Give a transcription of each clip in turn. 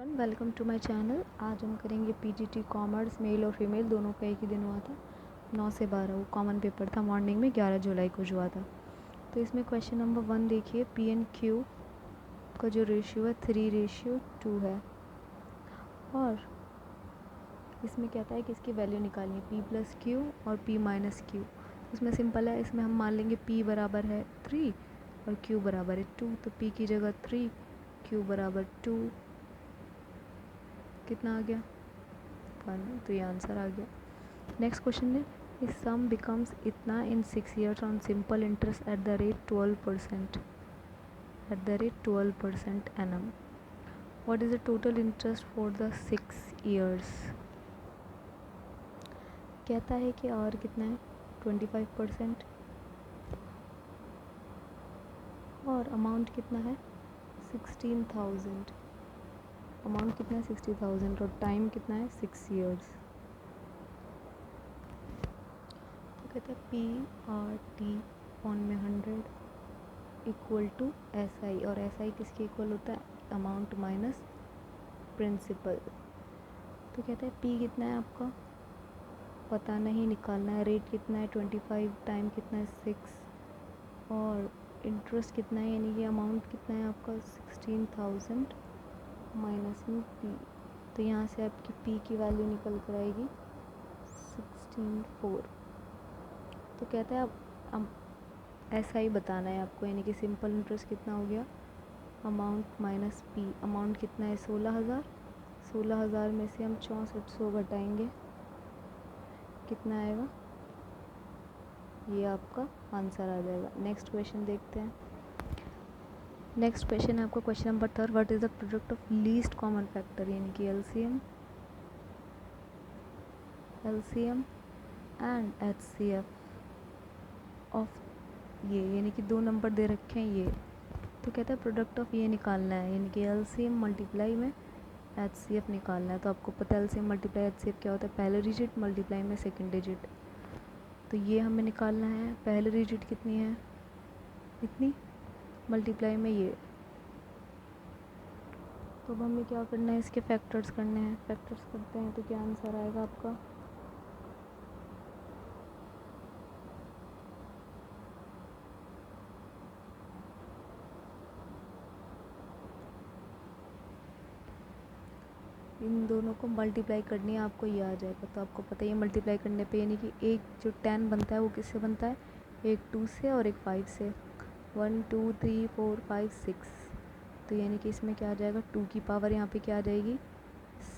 Welcome to my channel. आज हम करेंगे पीजीटी कॉमर्स। मेल और फीमेल दोनों का एक ही दिन हुआ था, 9 से 12। वो कॉमन पेपर था मॉर्निंग में, 11 जुलाई को जो हुआ था। तो इसमें क्वेश्चन नंबर 1 देखिए, पी एंड क्यू का जो रेशियो है 3:2 है। और इसमें कहता है कि इसकी वैल्यू निकालनी है, पी प्लस क्यू और पी माइनस क्यू। इसमें सिंपल है, इसमें हम मान लेंगे पी बराबर है 3 और क्यू बराबर है 2। तो पी की जगह 3, क्यू बराबर 2, कितना आ गया 1। तो ये आंसर आ गया। नेक्स्ट क्वेश्चन है, इस सम बिकम्स इतना इन 6 years on simple interest at the rate 12% annum. What is the total interest for the 6 years? कहता है कि और कितना है 25% और अमाउंट कितना है 16,000। अमाउंट कितना है 60,000 और टाइम कितना है 6 years। तो कहता है पी आर टी ऑन में 100 इक्वल टू एस आई, और एस आई किसके इक्वल होता है अमाउंट माइनस प्रिंसिपल। तो कहता है पी कितना है आपका पता नहीं, निकालना है। रेट कितना है 25, टाइम कितना है 6 और इंटरेस्ट कितना है, यानी कि अमाउंट कितना है आपका 16,000 माइनस में पी। तो यहाँ से आपकी पी की वैल्यू निकल कर आएगी 16,4। तो कहता है अब ऐसा ही बताना है आपको, यानी कि सिंपल इंटरेस्ट कितना हो गया अमाउंट माइनस पी। अमाउंट कितना है 16,000। 16,000 में से हम 6400 घटाएंगे, कितना आएगा, ये आपका आंसर आ जाएगा। नेक्स्ट क्वेश्चन देखते हैं। नेक्स्ट क्वेश्चन है आपका question number 3, what is the product of least common factor, यानी कि एलसीएम एंड एचसीएफ ऑफ ये, यानी कि 2 नंबर दे रखे हैं ये। तो कहता है प्रोडक्ट ऑफ ये निकालना है, यानी कि एलसीएम मल्टीप्लाई में एचसीएफ निकालना है। तो आपको पता है एलसीएम मल्टीप्लाई एचसीएफ क्या होता है, पहले डिजिट मल्टीप्लाई में सेकंड डिजिट। तो ये हमें निकालना है, पहले डिजिट कितनी है इतनी, मल्टीप्लाई में ये। तो अब हमें क्या करना है, इसके फैक्टर्स करने हैं। फैक्टर्स करते हैं तो क्या आंसर आएगा आपका, इन दोनों को मल्टीप्लाई करनी है आपको, ये आ जाएगा। तो आपको पता है मल्टीप्लाई करने पे यानी कि एक जो 10 बनता है वो किससे बनता है, एक 2 से और एक 5 से। 1 2 3 4 5 6। तो यानी कि इसमें क्या आ जाएगा 2 की पावर यहाँ पे क्या आ जाएगी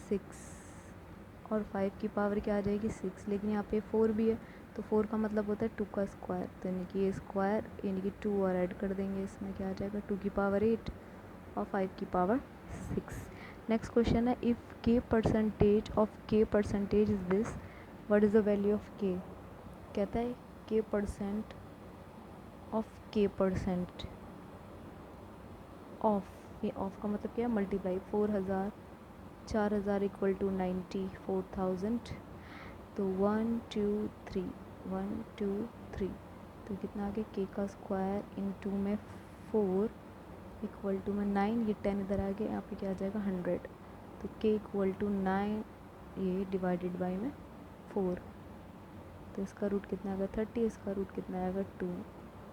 6 और 5 की पावर क्या आ जाएगी 6। लेकिन यहाँ पे 4 भी है, तो 4 का मतलब होता है 2 का स्क्वायर। तो यानी कि ये स्क्वायर यानी कि 2 और ऐड कर देंगे, इसमें क्या आ जाएगा 2 की पावर 8 और 5 की पावर 6। नेक्स्ट क्वेश्चन है, इफ़ के परसेंटेज ऑफ के percentage is this, what is the value of के। कहता है के परसेंट ऑफ के परसेंट ऑफ, ये ऑफ का मतलब क्या है मल्टीप्लाई। 4,000 equal to 94,000। तो 1 2 3 1 2 3, तो कितना आ गया के का स्क्वायर इन 2 में 4 इक्वल टू में 9, ये 10 इधर आ गया, यहाँ पे क्या आ जाएगा 100। तो के इक्वल टू 9 ये डिवाइडेड बाई में 4, तो इसका रूट कितना आ गया 30, इसका रूट कितना आएगा 2।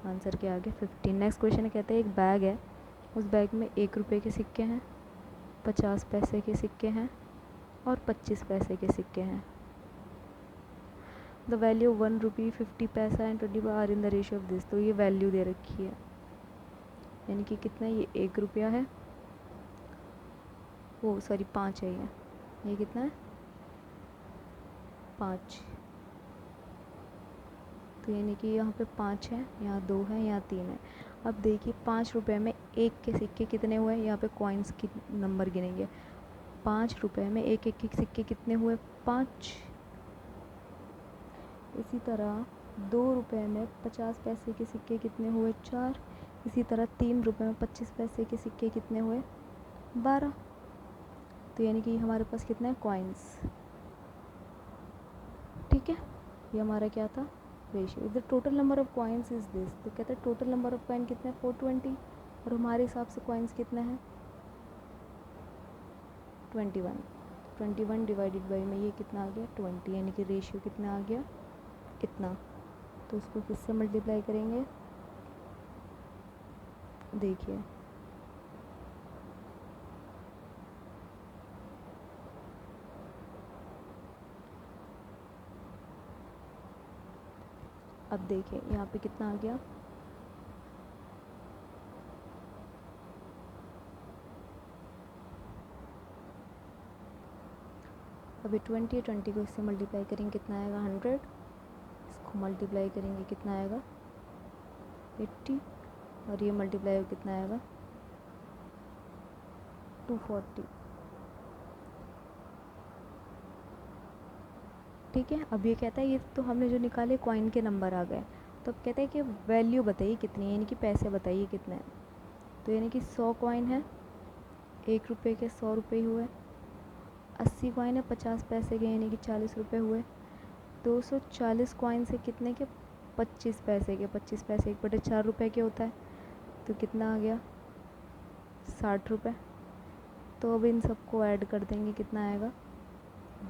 आंसर क्या आ गया 15। नेक्स्ट क्वेश्चन है, कहते हैं एक बैग है, उस बैग में 1 रुपये के सिक्के हैं, 50 पैसे के सिक्के हैं और 25 पैसे के सिक्के हैं। The value 1 rupee 50 paisa and 20 are in the ratio of this. तो ये वैल्यू दे रखी है, यानी कि कितना, ये 1 रुपया है, वो सॉरी 5 है, ये कितना है 5। तो यानी कि यहाँ पे 5 है, यहाँ 2 है, यहाँ 3 है। अब देखिए 5 रुपये में 1 के सिक्के कितने हुए, यहाँ पे कॉइन्स की नंबर गिनेंगे। 5 रुपये में 1 के सिक्के कितने हुए 5। इसी तरह 2 रुपये में 50 पैसे के सिक्के कितने हुए 4। इसी तरह 3 रुपये में 25 पैसे के सिक्के कितने हुए 12। तो यानी कि हमारे पास कितना है कॉइन्स, ठीक है। ये हमारा क्या था रेशियो। इधर total number of coins is this, तो कहते हैं टोटल नंबर ऑफ कॉइन कितना है 420, और हमारे हिसाब से कॉइन्स कितना है 21। 21 डिवाइडेड बाई में ये कितना आ गया 20, यानी कि रेशियो कितना आ गया इतना। तो उसको किससे मल्टीप्लाई करेंगे, देखिए अब देखिए यहाँ पे कितना आ गया, अभी 20 को इससे मल्टीप्लाई करेंगे कितना आएगा 100, इसको मल्टीप्लाई करेंगे कितना आएगा 80, और ये मल्टीप्लाई कितना आएगा 240। ठीक है, अब ये कहता है ये तो हमने जो निकाले कॉइन के नंबर आ गए, तो अब कहता है कि वैल्यू बताइए कितनी है, यानी कि पैसे बताइए कितने हैं। तो यानी कि 100 कॉइन है, 1 रुपये के 100 रुपये हुए, 80 कॉइन है 50 पैसे के, यानी कि 40 रुपये हुए, 240 कॉइन से कितने के 25 पैसे के, 25 पैसे 1/4 रुपये के होता है, तो कितना आ गया 60 रुपये। तो अब इन सबको ऐड कर देंगे कितना आएगा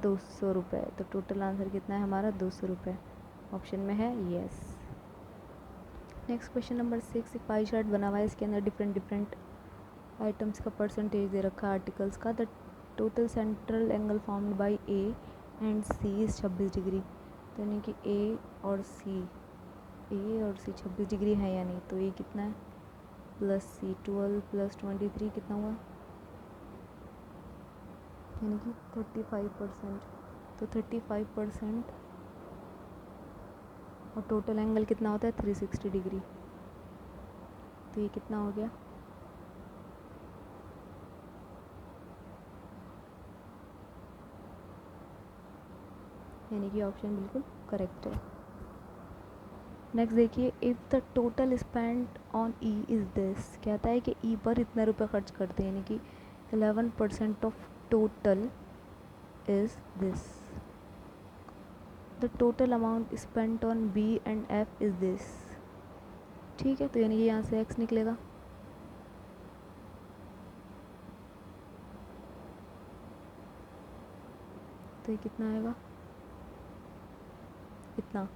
200 रुपये। तो टोटल आंसर कितना है हमारा 200 रुपये, ऑप्शन में है यस। नेक्स्ट क्वेश्चन नंबर 6, एक पाई चार्ट बना हुआ है, इसके अंदर डिफरेंट आइटम्स का परसेंटेज दे रखा है आर्टिकल्स का। The total central angle formed by A and C is 26 degree. तो यानी कि ए और सी 26 डिग्री है या नहीं, तो ये कितना है प्लस सी 12 प्लस 23 कितना हुआ, यानी कि 35%। तो 35% और टोटल एंगल कितना होता है 360 डिग्री, तो ये कितना हो गया, यानी कि ऑप्शन बिल्कुल करेक्ट है। नेक्स्ट देखिए, if the total spend on E is this, कहता है कि ई पर इतना रुपये खर्च करते हैं, यानी कि 11% of total is this. The total amount spent on B and F is this. ठीक है, तो यानी कि यहाँ से एक्स निकलेगा, तो ये कितना आएगा इतना।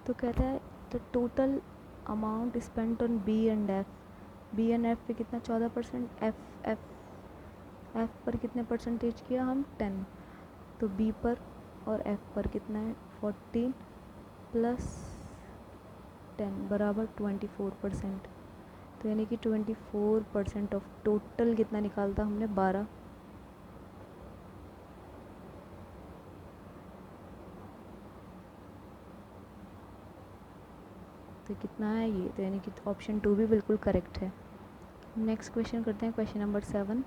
तो कहता है the total amount spent on B and F, B and F पे कितना 14%, एफ पर कितने परसेंटेज किया हम 10, तो बी पर और एफ पर कितना है 14 प्लस 10 बराबर 24%। तो यानी कि 24% ऑफ टोटल कितना निकालता हमने 12। तो कितना है ये, तो यानी कि ऑप्शन 2 भी बिल्कुल करेक्ट है। नेक्स्ट क्वेश्चन करते हैं, क्वेश्चन नंबर 7।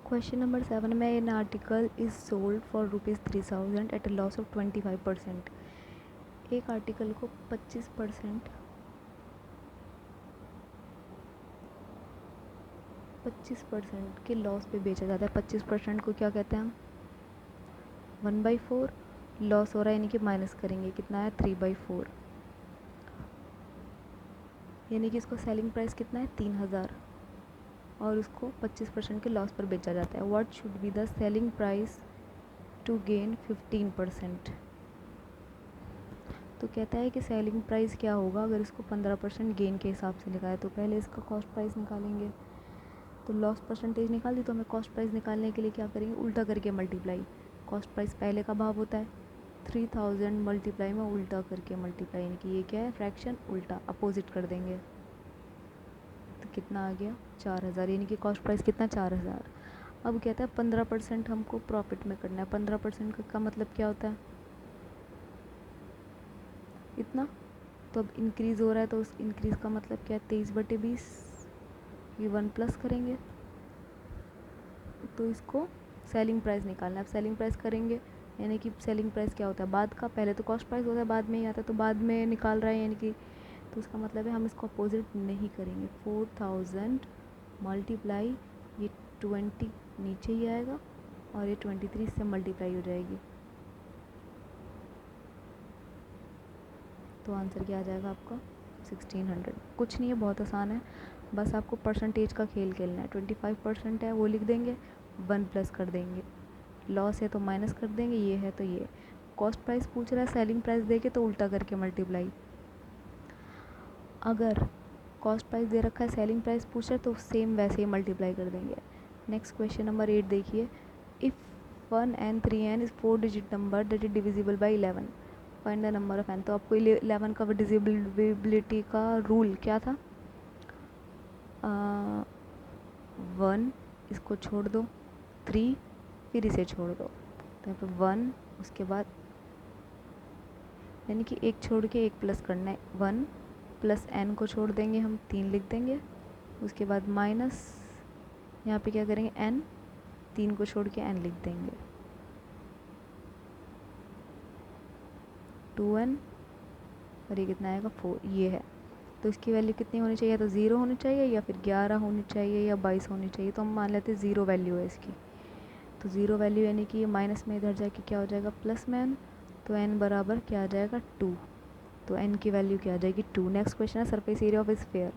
क्वेश्चन नंबर 7 में an article is sold for ₹3000 at a loss of 25%। एक आर्टिकल को 25% के लॉस पे बेचा जाता है। 25% को क्या कहते हैं हम 1/4, लॉस हो रहा है यानी कि माइनस करेंगे कितना है 3/4, यानी कि इसको सेलिंग प्राइस कितना है 3000 और उसको 25% के लॉस पर बेचा जाता है। What should be the selling price to gain 15%। तो कहता है कि सेलिंग प्राइस क्या होगा अगर इसको 15% गेन के हिसाब से लिखा है। तो पहले इसका कॉस्ट प्राइस निकालेंगे, तो लॉस परसेंटेज निकाल दी, तो हमें कॉस्ट प्राइस निकालने के लिए क्या करेंगे उल्टा करके मल्टीप्लाई। कॉस्ट प्राइस पहले का भाव होता है 3000 मल्टीप्लाई में उल्टा करके मल्टीप्लाई, यानी कि ये क्या है फ्रैक्शन उल्टा अपोजिट कर देंगे। तो कितना आ गया 4000, यानी कि कॉस्ट प्राइस कितना 4000। अब कहता है 15% हमको प्रॉफिट में करना है। 15% का मतलब क्या होता है इतना, तो अब इंक्रीज़ हो रहा है तो उस इंक्रीज़ का मतलब क्या है 23/20, ये 1 प्लस करेंगे तो इसको सेलिंग प्राइस निकालना है। अब सेलिंग प्राइस करेंगे यानी कि सेलिंग प्राइस क्या होता है बाद का, पहले तो कॉस्ट प्राइस होता है बाद में ही आता है, तो बाद में निकाल रहा है यानी कि, तो उसका मतलब है हम इसको अपोजिट नहीं करेंगे। 4000 मल्टीप्लाई ये 20 नीचे ही आएगा और ये 23 से मल्टीप्लाई हो जाएगी, तो आंसर क्या आ जाएगा आपका 1600। कुछ नहीं है, बहुत आसान है, बस आपको परसेंटेज का खेल खेलना है। 25% है वो लिख देंगे, 1 प्लस कर देंगे, लॉस है तो माइनस कर देंगे, ये है तो ये। कॉस्ट प्राइस पूछ रहा है, सेलिंग प्राइस दे के तो उल्टा करके मल्टीप्लाई। अगर कॉस्ट प्राइस दे रखा है, सेलिंग प्राइस पूछ रहा है, तो सेम वैसे ही मल्टीप्लाई कर देंगे। नेक्स्ट क्वेश्चन नंबर 8 देखिए, if 1 n 3 n is 4 digit number that is divisible by 11, find the number of n। तो आपको 11 का डिविजिबिलिटी का रूल क्या था? 1 इसको छोड़ दो, 3 फिर इसे छोड़ दो, तो यहाँ पे 1 उसके बाद यानी कि एक छोड़ के एक प्लस करना है, 1 प्लस n को छोड़ देंगे हम, 3 लिख देंगे, उसके बाद माइनस यहाँ पे क्या करेंगे, n 3 को छोड़ के n लिख देंगे, 2n और ये कितना आएगा 4, ये है। तो इसकी वैल्यू कितनी होनी चाहिए? तो 0 होनी चाहिए या फिर 11 होनी चाहिए या 22 होनी चाहिए। तो हम मान लेते हैं 0 वैल्यू है इसकी। तो 0 वैल्यू यानी कि ये माइनस में इधर जाके क्या हो जाएगा, प्लस में n, तो n बराबर क्या आ जाएगा 2। तो n की वैल्यू क्या आ जाएगी 2। नेक्स्ट क्वेश्चन है सरफेस एरिया ऑफ स्फेयर।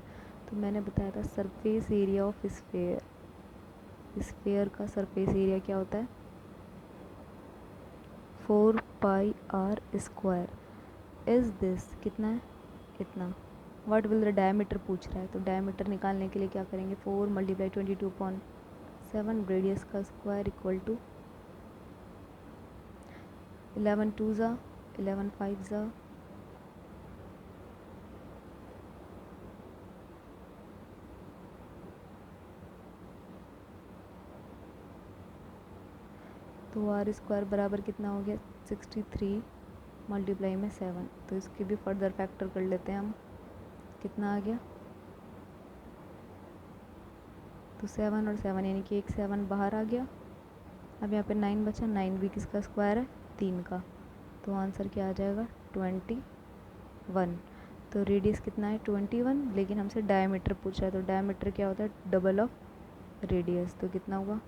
तो मैंने बताया था surface area of sphere, sphere का सरफेस एरिया क्या होता है, 4 पाई आर स्क्वायर। इज़ दिस कितना है, इतना। व्हाट विल द डायमीटर पूछ रहा है, तो डायमीटर निकालने के लिए क्या करेंगे, 4 मल्टीप्लाई 22/7 रेडियस का स्क्वायर इक्वल टू 11 2 ज़ा 11 5 ज़ा 2 आर स्क्वायर बराबर कितना हो गया 63 मल्टीप्लाई में 7। तो इसकी भी फर्दर फैक्टर कर लेते हैं हम, कितना आ गया, तो 7 और 7 यानी कि एक 7 बाहर आ गया। अब यहाँ पे 9 बचा, 9 भी किसका स्क्वायर है, 3 का। तो आंसर क्या आ जाएगा 21। तो रेडियस कितना है 21, लेकिन हमसे डायमीटर पूछा है, तो डायमीटर क्या होता है डबल ऑफ रेडियस। तो कितना हुआ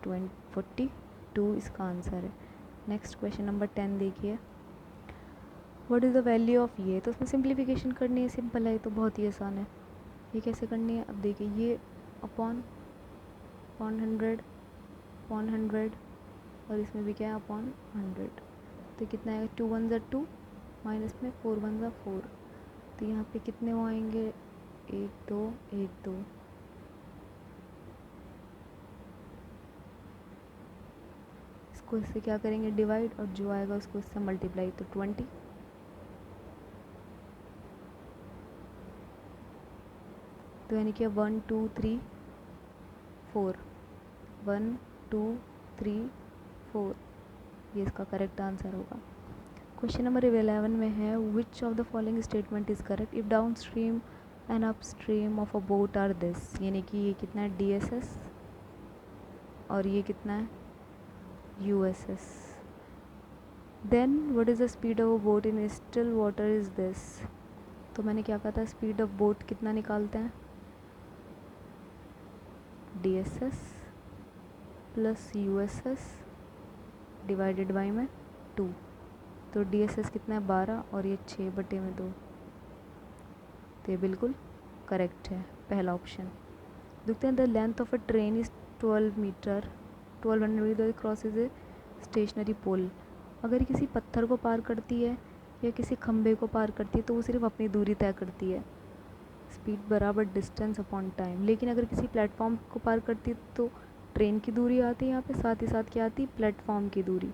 42 इसका आंसर है। नेक्स्ट क्वेश्चन नंबर 10 देखिए, what is the value of ये। तो उसमें सिंप्लीफिकेशन करनी है, सिंपल है, तो बहुत ही आसान है। ये कैसे करनी है, अब देखिए ये अपॉन 100 अपॉन 100 और इसमें भी क्या है अपॉन 100। तो कितना आएगा 2 1 ज़ा 2 माइनस में 4 1 ज़ा 4। तो यहाँ पे कितने वो आएंगे 1 2 1 2, इसको इससे क्या करेंगे डिवाइड, और जो आएगा उसको इससे मल्टीप्लाई, तो 20। तो यानी कि 1 2 3 4 1 2 3 4, ये इसका करेक्ट आंसर होगा। क्वेश्चन नंबर 11 में है, which of the following statement is correct if downstream and upstream of a boat are this. यानी कि ये कितना है DSS और ये कितना है USS। Then what is the speed of a boat in still water is this. तो मैंने क्या कहा था, स्पीड ऑफ बोट कितना निकालते हैं, DSS plus USS divided by में 2। तो DSS कितना है 12 और ये 6/2। तो ये बिल्कुल करेक्ट है पहला ऑप्शन। देखते हैं, the length of a train is 12 metre 1200 metre crosses a stationary pole. अगर किसी पत्थर को पार करती है या किसी खंबे को पार करती है तो वो सिर्फ अपनी दूरी तय करती है, स्पीड बराबर डिस्टेंस अपॉन टाइम। लेकिन अगर किसी प्लेटफॉर्म को पार करती है तो ट्रेन की दूरी आती है यहाँ पे, साथ ही साथ क्या आती है प्लेटफॉर्म की दूरी।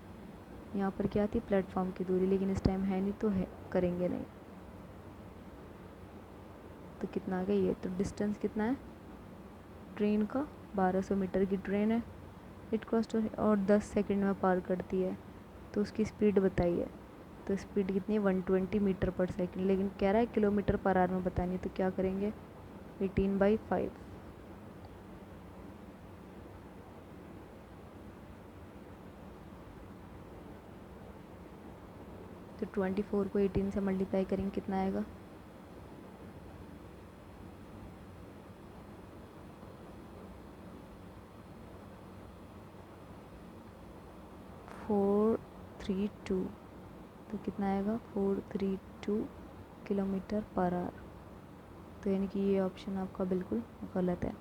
यहाँ पर क्या आती है प्लेटफॉर्म की दूरी, लेकिन इस टाइम है नहीं तो है करेंगे नहीं। तो कितना आ गया ये, तो डिस्टेंस कितना है ट्रेन का 1200 मीटर की ट्रेन है, इट क्रॉस और 10 सेकंड में पार करती है, तो उसकी स्पीड बताइए। तो स्पीड कितनी है 120 मीटर पर सेकंड, लेकिन कह रहा है किलोमीटर पर आवर में बतानी है, तो क्या करेंगे 18/5। तो 24 को 18 से मल्टीप्लाई करेंगे, कितना आएगा 432। तो कितना आएगा 432 किलोमीटर पर आवर। तो यानी कि ये ऑप्शन आपका बिल्कुल गलत है।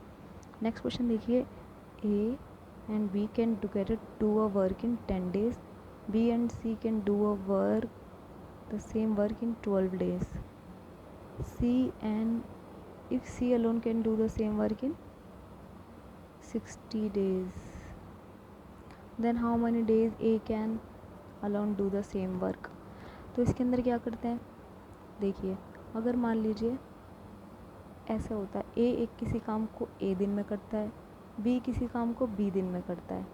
नेक्स्ट क्वेश्चन देखिए, and B can together do a work in 10 days. B and C can do the same work in 12 days. C and if C alone can do the same work in 60 days, then how many days A can alone do the same work? तो इसके अंदर क्या करते हैं, देखिए अगर मान लीजिए ऐसा होता है ए एक किसी काम को ए दिन में करता है, बी किसी काम को बी दिन में करता है,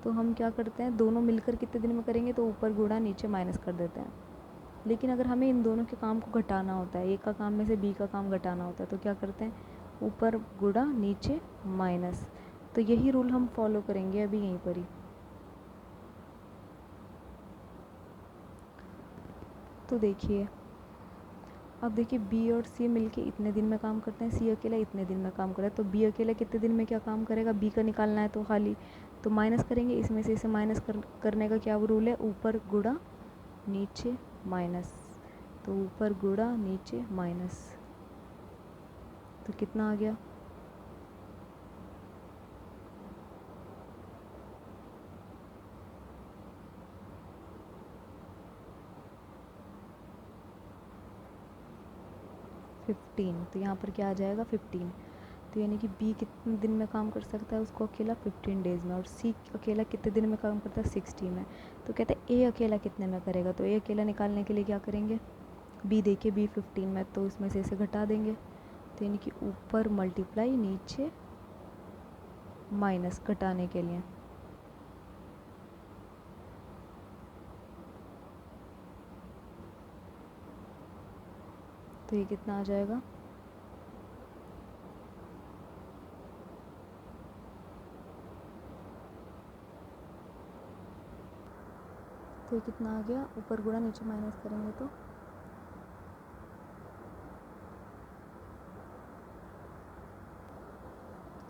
तो हम क्या करते हैं दोनों मिलकर कितने दिन में करेंगे, तो ऊपर गुणा नीचे माइनस कर देते हैं। लेकिन अगर हमें इन दोनों के काम को घटाना होता है, एक का काम में से बी का काम घटाना होता है, तो क्या करते हैं ऊपर गुणा नीचे माइनस। तो यही रूल हम फॉलो करेंगे अभी यहीं पर ही। तो देखिए अब देखिए बी और सी मिलके इतने दिन में काम करते हैं, सी अकेला इतने दिन में काम कर रहा है, तो बी अकेला कितने दिन में क्या काम करेगा, बी का निकालना है तो खाली तो माइनस करेंगे, इसमें से इसे माइनस करने का क्या रूल है, ऊपर गुणा नीचे माइनस। तो ऊपर गुणा नीचे माइनस, तो कितना आ गया, फिफ्टीन। तो यहाँ पर क्या आ जाएगा 15। तो यानी कि बी कितने दिन में काम कर सकता है, उसको अकेला 15 डेज़ में, और सी अकेला कितने दिन में काम करता है 60 में। तो कहते हैं ए अकेला कितने में करेगा, तो ए अकेला निकालने के लिए क्या करेंगे, बी देखिए बी 15 में, तो इसमें से इसे घटा देंगे, तो यानी कि ऊपर मल्टीप्लाई नीचे माइनस घटाने के लिए। तो ये कितना आ जाएगा, तो ये कितना आ गया, ऊपर गुणा नीचे माइनस करेंगे तो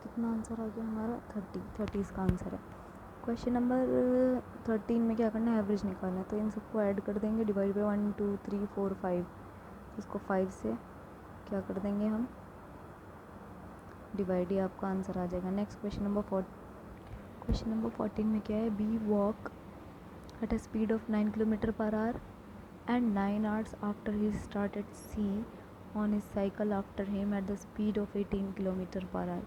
कितना आंसर आ गया हमारा 30 इसका आंसर है। क्वेश्चन नंबर 13 में क्या करना है, एवरेज निकालना है, तो इन सबको ऐड कर देंगे, डिवाइड बाई 1 2 3 4 5, इसको 5 से क्या कर देंगे हम डिवाइड, ही आपका आंसर आ जाएगा। नेक्स्ट क्वेश्चन नंबर 14 में क्या है, B walk at a speed of 9 km per hour and 9 hours after he started C on his cycle after him at the speed of 18 km per hour.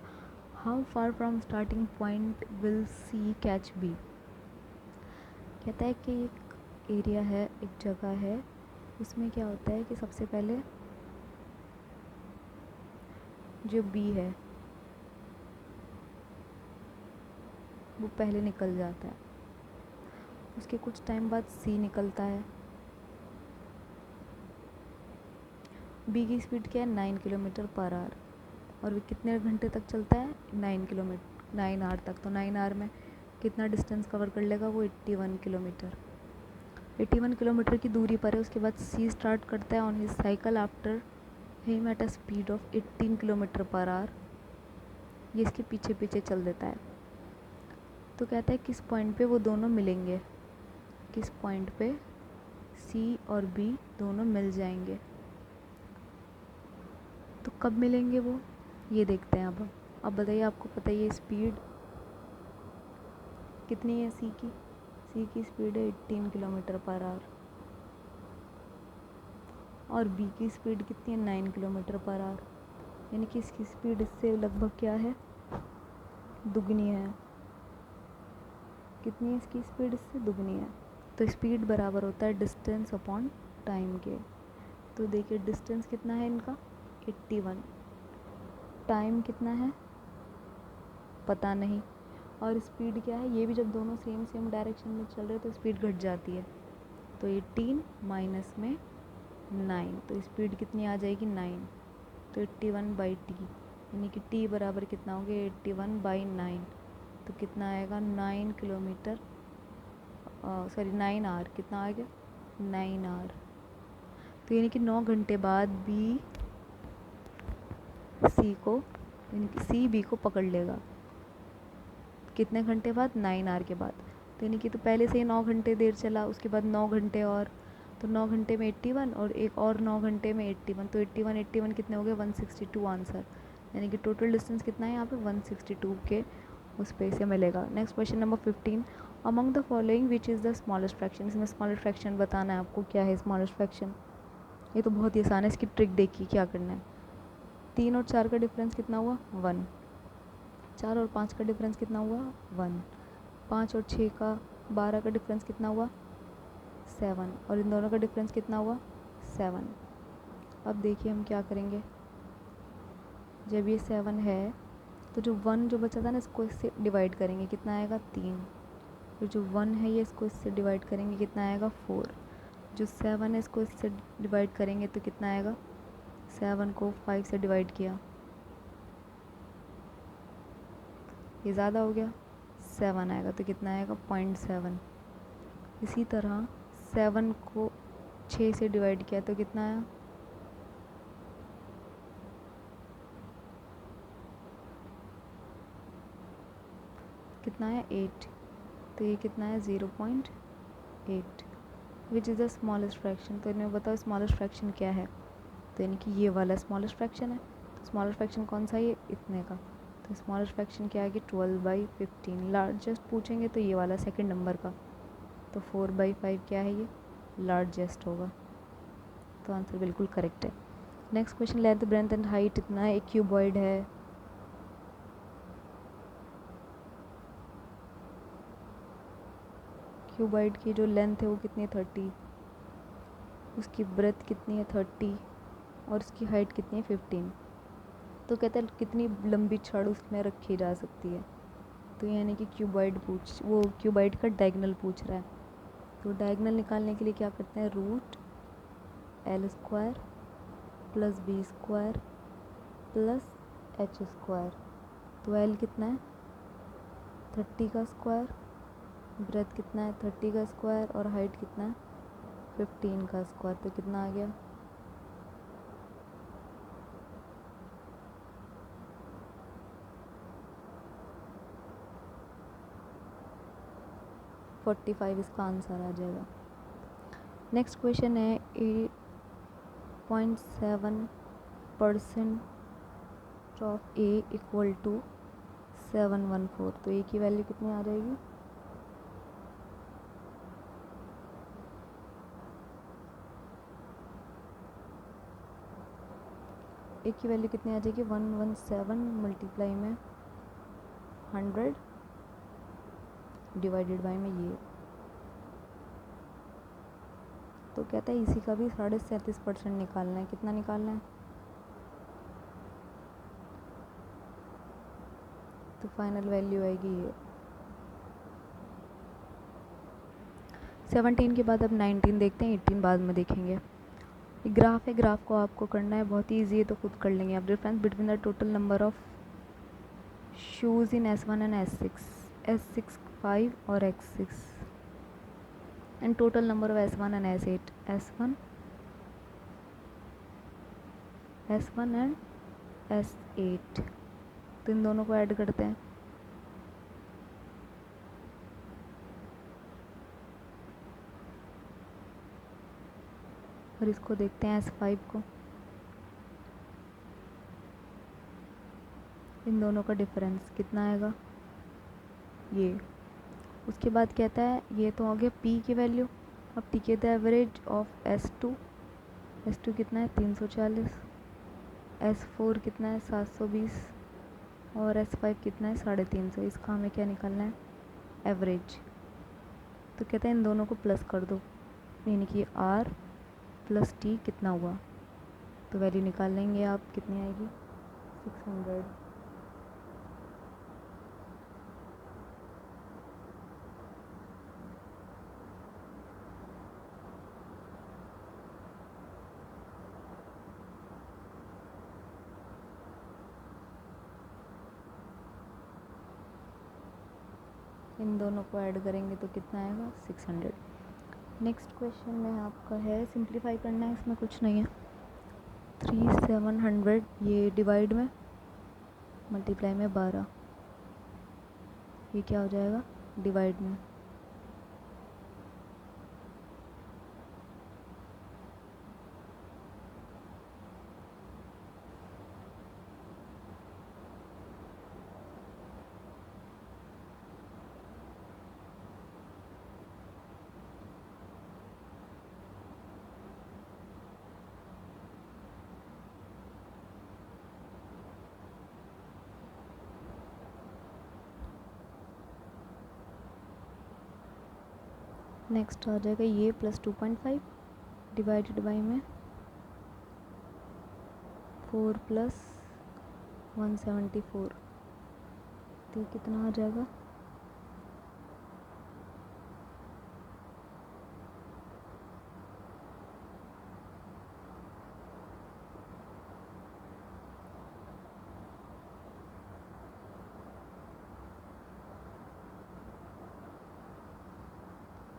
How far from starting point will C catch B? कहता है कि एक area है, एक जगह है, उसमें क्या होता है कि सबसे पहले जो B है वो पहले निकल जाता है, उसके कुछ टाइम बाद सी निकलता है। बी की स्पीड क्या है 9 किलोमीटर पर आवर, और वो कितने घंटे तक चलता है 9 आवर तक। तो 9 आवर में कितना डिस्टेंस कवर कर लेगा वो 81 किलोमीटर। 81 किलोमीटर की दूरी पर है, उसके बाद सी स्टार्ट करता है on his cycle after him at a speed of 18 kilometre per hour, ये इसके पीछे पीछे चल देता है। तो कहता है किस पॉइंट पे वो दोनों मिलेंगे, किस पॉइंट पे सी और बी दोनों मिल जाएंगे, तो कब मिलेंगे वो ये देखते हैं। अब बताइए, आपको पता है स्पीड कितनी है सी की स्पीड है 18 किलोमीटर पर आवर, और बी की स्पीड कितनी है 9 किलोमीटर पर आवर, यानी कि इसकी स्पीड इससे लगभग क्या है दुगनी है। कितनी है इसकी स्पीड, इससे दुगनी है। तो स्पीड बराबर होता है डिस्टेंस अपॉन टाइम के। तो देखिए डिस्टेंस कितना है इनका 81, टाइम कितना है पता नहीं, और स्पीड क्या है, ये भी जब दोनों सेम डायरेक्शन में चल रहे तो स्पीड घट जाती है। तो 18 माइनस में 9, तो स्पीड कितनी आ जाएगी 9, तो 81 बाई टी, यानी कि टी बराबर कितना हो गया 81 बाई 9, तो कितना आएगा 9 किलोमीटर, सॉरी 9 आवर, कितना आ गया 9 आवर। तो यानी कि 9 घंटे बाद बी सी को, यानी कि सी बी को पकड़ लेगा, कितने घंटे बाद 9 आवर के बाद। तो यानी कि तो पहले से ही 9 घंटे देर चला, उसके बाद 9 घंटे और, तो 9 घंटे में 81 और एक और 9 घंटे में 81, तो 81 कितने हो गए 162 आंसर। यानी कि टोटल डिस्टेंस कितना है यहाँ पे 162 के उस पे से मिलेगा। Next question number 15, among the following which is the smallest fraction. इसमें स्मॉलेस्ट फ्रैक्शन बताना है आपको, क्या है स्मॉलेस्ट फ्रैक्शन। ये तो बहुत ही आसान है, इसकी ट्रिक देखिए क्या करना है। 3 और 4 का डिफरेंस कितना हुआ 1, 4 और 5 का डिफरेंस कितना हुआ 1, 5 और 6 का 12 का डिफरेंस कितना हुआ 7, और इन दोनों का डिफरेंस कितना हुआ 7। अब देखिए हम क्या करेंगे, जब ये 7 है तो जो 1 जो बचा था ना इसको इससे डिवाइड करेंगे, कितना आएगा 3। फिर जो 1 है ये इसको इससे डिवाइड करेंगे, कितना आएगा 4। जो 7 है इसको इससे डिवाइड करेंगे तो कितना आएगा, 7 को 5 से डिवाइड किया, ये ज़्यादा हो गया, 7 आएगा तो कितना आएगा 0.7। इसी तरह 7 को 6 से डिवाइड किया तो कितना आया, कितना है 8, तो ये कितना है 0.8। Which is the smallest fraction. तो इन्हें बताओ स्मॉलेस्ट फ्रैक्शन क्या है, तो यानी कि ये वाला स्मॉलेस्ट फ्रैक्शन है। तो स्मॉलेस्ट फ्रैक्शन कौन सा है, ये इतने का। तो स्मॉलेस्ट फ्रैक्शन क्या है कि 12/15। लार्जेस्ट पूछेंगे तो ये वाला सेकंड नंबर का, तो 4/5 क्या है, ये लार्जेस्ट होगा। तो आंसर बिल्कुल करेक्ट है। Next question, length breadth and height इतना है, एक क्यूबॉइड है। क्यूबॉइड की जो लेंथ है वो कितनी है 30, उसकी ब्रेथ कितनी है 30, और उसकी हाइट कितनी है 15। तो कहते हैं कितनी लंबी छड़ उसमें रखी जा सकती है। तो यानी कि क्यूबॉइड का डायगोनल पूछ रहा है। तो डायगोनल निकालने के लिए क्या करते हैं, √L² + B² + H²। तो L कितना है 30 का स्क्वायर, ब्रेथ कितना है 30 का स्क्वायर, और हाइट कितना है 15 का स्क्वायर। तो कितना आ गया 45, इसका आंसर आ जाएगा। नेक्स्ट क्वेश्चन है 8.7% ऑफ A = 714। तो A की वैल्यू कितनी आ जाएगी, A की वैल्यू कितनी आ जाएगी 117 मल्टीप्लाई में 100 डिवाइडेड बाय में ये। तो कहता है इसी का भी 37.5% निकालना है। कितना निकालना है, तो फाइनल वैल्यू आएगी ये 17 के बाद। अब 19 देखते हैं, 18 बाद में देखेंगे। ग्राफ है, ग्राफ को आपको करना है, बहुत ही ईजी है तो खुद कर लेंगे आप। Difference between the total number of shoes in S1 and S6 5 और X6 and total number of S1 and S8 S1 and S8। तो इन दोनों को ऐड करते हैं, और इसको देखते हैं S5 को। इन दोनों का डिफरेंस कितना आएगा, ये। उसके बाद कहता है ये तो हो गया P की वैल्यू। अब T के द एवरेज ऑफ S2 कितना है 340, S4 कितना है 720, और S5 कितना है 350। इसका हमें क्या निकालना है, एवरेज। तो कहते हैं इन दोनों को प्लस कर दो, यानी कि R + T कितना हुआ, तो वैल्यू निकाल लेंगे आप, कितनी आएगी 600। इन दोनों को ऐड करेंगे तो कितना आएगा 600। नेक्स्ट क्वेश्चन में आपका है सिंप्लीफाई करना है, इसमें कुछ नहीं है। 3700 ये डिवाइड में मल्टीप्लाई में 12, ये क्या हो जाएगा डिवाइड में। नेक्स्ट आ जाएगा ये प्लस 2.5 डिवाइडेड बाई में 4 प्लस 174, तो कितना आ जाएगा?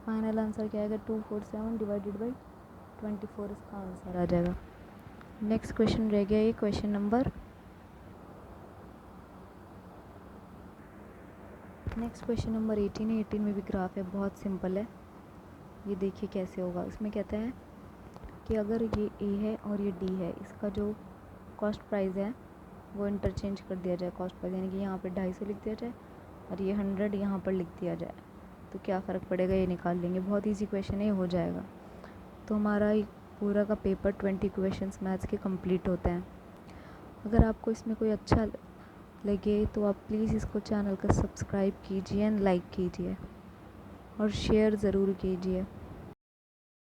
फाइनल आंसर क्या आएगा? 247 डिवाइडेड बाई 24 इसका आंसर आ जाएगा। नेक्स्ट क्वेश्चन रह गया ये question number, next question number 18 है। 18 में भी ग्राफ है, बहुत सिंपल है। ये देखिए कैसे होगा। इसमें कहते हैं कि अगर ये ए है और ये डी है, इसका जो कॉस्ट प्राइस है वो इंटरचेंज कर दिया जाए। कॉस्ट प्राइस यानी कि यहाँ पे 250 लिख दिया जाए और ये 100 यहाँ पर लिख दिया जाए, तो क्या फ़र्क पड़ेगा? ये निकाल लेंगे। बहुत ईजी क्वेश्चन है, ये हो जाएगा। तो हमारा एक पूरा का पेपर 20 क्वेश्चंस मैथ्स के कंप्लीट होते हैं। अगर आपको इसमें कोई अच्छा लगे तो आप प्लीज़ इसको चैनल को सब्सक्राइब कीजिए एंड लाइक कीजिए और शेयर ज़रूर कीजिए।